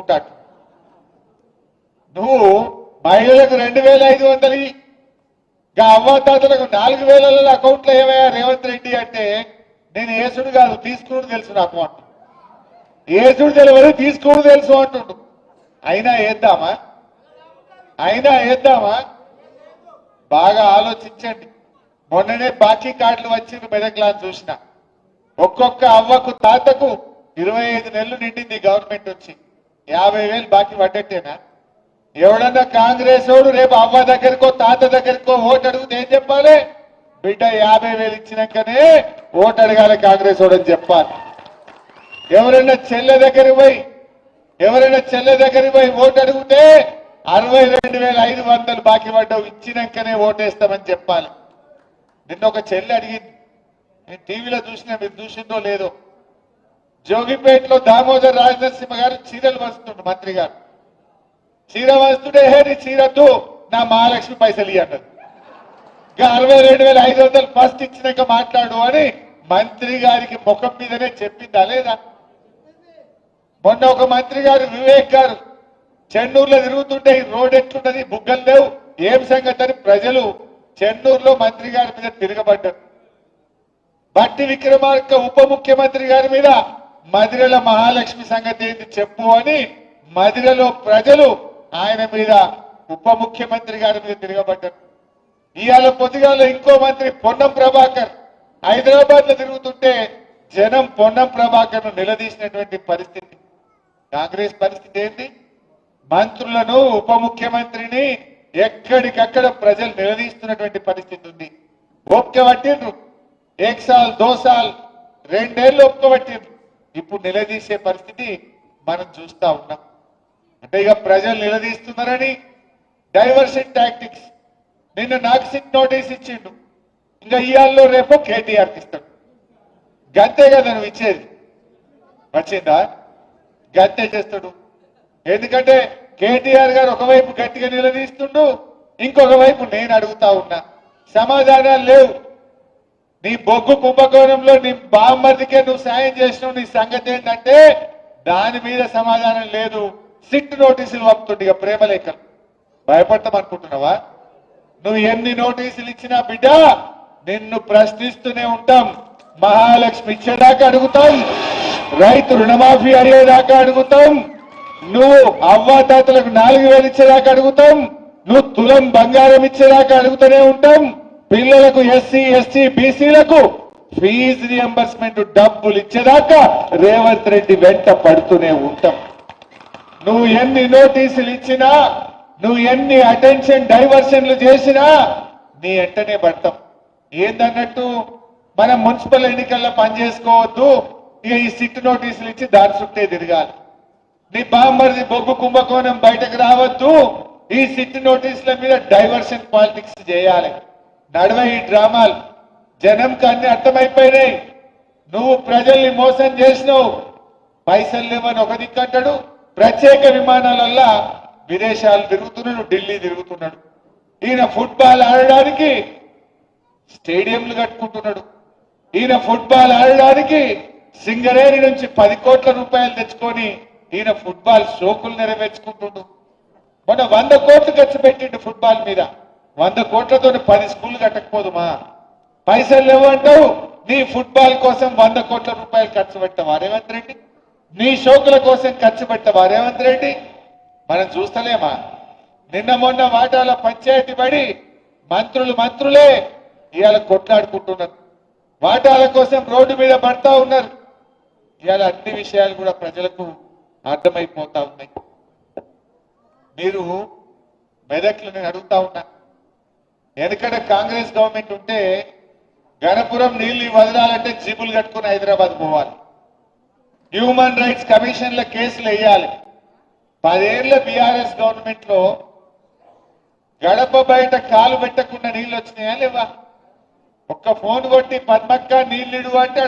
ఉంటాడు. నువ్వు మహిళలకు 2500 అవ్వాతాతలకు 4000 అకౌంట్లో ఏమయ్యా రేవంత్ రెడ్డి అంటే నేను ఏసుడు కాదు తీసుకుడు తెలుసు నాకు అంటు. ఏసుడు తెలియదు తీసుకుడు తెలుసు అంటుండు. అయినా వేద్దామా బాగా ఆలోచించండి. మొన్ననే బాకీ కార్డులు వచ్చింది మెదక్లా చూసిన. ఒక్కొక్క అవ్వకు తాతకు 25 నెలలు నిండింది గవర్నమెంట్ వచ్చి. 50,000 బాకీ పడ్డట్టేనా? ఎవడన్నా కాంగ్రెస్ వాడు రేపు అవ్వ దగ్గరకో తాత దగ్గరకో ఓటు అడిగితే ఏం చెప్పాలి? బిడ్డ 50,000 ఇచ్చినాకనే ఓటు అడగాలి కాంగ్రెస్ వాడు అని చెప్పాలి. ఎవరైనా చెల్లె దగ్గరికి పోయి ఓటు అడిగితే 62,500 బాకీ పడ్డావు ఇచ్చినాకనే ఓటేస్తామని చెప్పాలి. నిన్న ఒక చెల్లె అడిగింది, నేను టీవీలో చూసినా, మీరు చూసిందో లేదో. జోగిపేటలో దామోదర్ రాజనరసింహ గారు చీరలు వస్తుండ్రు. మంత్రి గారు చీర వస్తుంటే నీ చీరతో నా మహాలక్ష్మి పైసలు ఇవ్వన్నది. 62,500 ఫస్ట్ ఇచ్చినాక మాట్లాడు అని మంత్రి గారికి ముఖం మీదనే చెప్పిందా లేదా? మొన్న ఒక మంత్రి గారు వివేక్ గారు చెన్నూరులో తిరుగుతుంటే ఈ రోడ్ ఎట్లున్నది, బుగ్గలు లేవు, ఏం సంగతి అని ప్రజలు చెన్నూరులో మంత్రి గారి మీద తిరగబడ్డారు. బట్టి విక్రమార్క ఉప ముఖ్యమంత్రి గారి మీద మదిరల మహాలక్ష్మి సంగతి ఏంటి చెప్పు అని మదిరలో ప్రజలు ఆయన మీద ఉప ముఖ్యమంత్రి గారి మీద తిరగబడ్డారు. ఇవాళ పొద్దుగాల ఇంకో మంత్రి పొన్నం ప్రభాకర్ హైదరాబాద్ లో తిరుగుతుంటే జనం పొన్నం ప్రభాకర్ ను నిలదీసినటువంటి పరిస్థితి. కాంగ్రెస్ పరిస్థితి ఏంటి? మంత్రులను ఉప ముఖ్యమంత్రిని ఎక్కడికక్కడ ప్రజలు నిలదీస్తున్నటువంటి పరిస్థితి ఉంది. ఒప్పుకోబట్టిండ్రు, 1 సాల్ 2 సాల్ 2 ఏళ్ళు ఒప్పుకోబట్టిండ్రు. ఇప్పుడు నిలదీసే పరిస్థితి మనం చూస్తా ఉన్నాం. అంటే ఇక ప్రజలు నిలదీస్తున్నారని డైవర్షన్ టాక్టిక్స్. నిన్న నాకు సిట్ నోటీస్ ఇచ్చిండు, ఇంకా ఇయాల్లో రేపు కేటీఆర్కి ఇస్తాడు. గంతే కదా నువ్వు ఇచ్చేది, వచ్చిందా? గంతే చేస్తాడు. ఎందుకంటే కేటీఆర్ గారు ఒకవైపు గట్టిగా నిలదీస్తుండు, ఇంకొక వైపు నేను అడుగుతా ఉన్నా, సమాధానాలు లేవు. నీ బొగ్గు కుంభకోణంలో నీ బామ్మర్దికే నువ్వు సాయం చేసినావు, నీ సంగతి ఏంటంటే దాని మీద సమాధానం లేదు. సిట్ నోటీసులు పంపుతుండే ఇక ప్రేమలేఖలు. భయపడతాం అనుకుంటున్నావా? నువ్వు ఎన్ని నోటీసులు ఇచ్చినా బిడ్డ నిన్ను ప్రశ్నిస్తూనే ఉంటాం. మహాలక్ష్మి ఇచ్చేదాకా అడుగుతాం, రైతు రుణమాఫీ అయ్యేదాకా అడుగుతాం, నువ్వు అవ్వాతాతలకు 4,000 ఇచ్చేదాకా అడుగుతాం, నువ్వు తులం బంగారం ఇచ్చేదాకా అడుగుతూనే ఉంటాం. పిల్లలకు ఎస్సీ ఎస్టీ బీసీలకు ఫీజు రియంబర్స్మెంట్ డబ్బులు ఇచ్చేదాకా రేవంత్ రెడ్డి వెంట పడుతూనే ఉంటాం. నువ్వు ఎన్ని నోటీసులు ఇచ్చినా, నువ్వు ఎన్ని అటెన్షన్ డైవర్షన్లు చేసినా నీ వెంటనే పడతాం. ఏందన్నట్టు మనం మున్సిపల్ ఎన్నికల్లో పనిచేసుకోవద్దు, ఇక ఈ సిట్ నోటీసులు ఇచ్చి దారి చుట్టే తిరగాలి. నీ బామ్మర్ది బొగ్గు కుంభకోణం బయటకు రావద్దు, ఈ సిట్ నోటీసుల మీద డైవర్షన్ పాలిటిక్స్ చేయాలి. నడవ ఈ డ్రామాలు. జనంకి అన్ని అర్థమైపోయినాయి. నువ్వు ప్రజల్ని మోసం చేసినావు. పైసలు లేవని ఒక దిక్కంటాడు, ప్రత్యేక విమానాలల్లా విదేశాలు తిరుగుతున్నాడు, ఢిల్లీ తిరుగుతున్నాడు. ఈయన ఫుట్బాల్ ఆడడానికి స్టేడియంలు కట్టుకుంటున్నాడు. ఈయన ఫుట్బాల్ ఆడడానికి సింగరేణి నుంచి 10 కోట్ల రూపాయలు తెచ్చుకొని ఈయన ఫుట్బాల్ షోకులు నెరవేర్చుకుంటుండు. మొన్న 100 కోట్లు ఖర్చు పెట్టిండు ఫుట్బాల్ మీద. 100 కోట్లతో 10 స్కూళ్లు కట్టకపోదుమా? పైసలు లేవంటావు, నీ ఫుట్బాల్ కోసం 100 కోట్ల రూపాయలు ఖర్చు పెట్టవా రేవంత్ రెడ్డి? నీ షోకుల కోసం ఖర్చు పెట్టవా రేవంత్ రెడ్డి? మనం చూస్తలేమా? నిన్న మొన్న వాటాల పంచాయతీ పడి మంత్రులే ఇవాళ కొట్లాడుకుంటున్నారు. వాటాల కోసం రోడ్డు మీద పడతా ఉన్నారు. ఇవాళ అన్ని విషయాలు కూడా ప్రజలకు అర్థమైపోతా ఉన్నాయి. మీరు మెదక్లు నేను అడుగుతా ఉన్నా, ఎందుకంటే కాంగ్రెస్ గవర్నమెంట్ ఉంటే గణపురం నీళ్లు వదలాలంటే జీపులు కట్టుకుని హైదరాబాద్ పోవాలి. హ్యూమన్ రైట్స్ కమిషన్ల కేసులు వేయాలి. 10 ఏళ్ల బీఆర్ఎస్ గవర్నమెంట్ లో గడప బయట కాలు పెట్టకుండా నీళ్లు వచ్చినాయా లేవా? ఒక్క ఫోన్ కొట్టి పద్మక్క నీళ్లు అంటే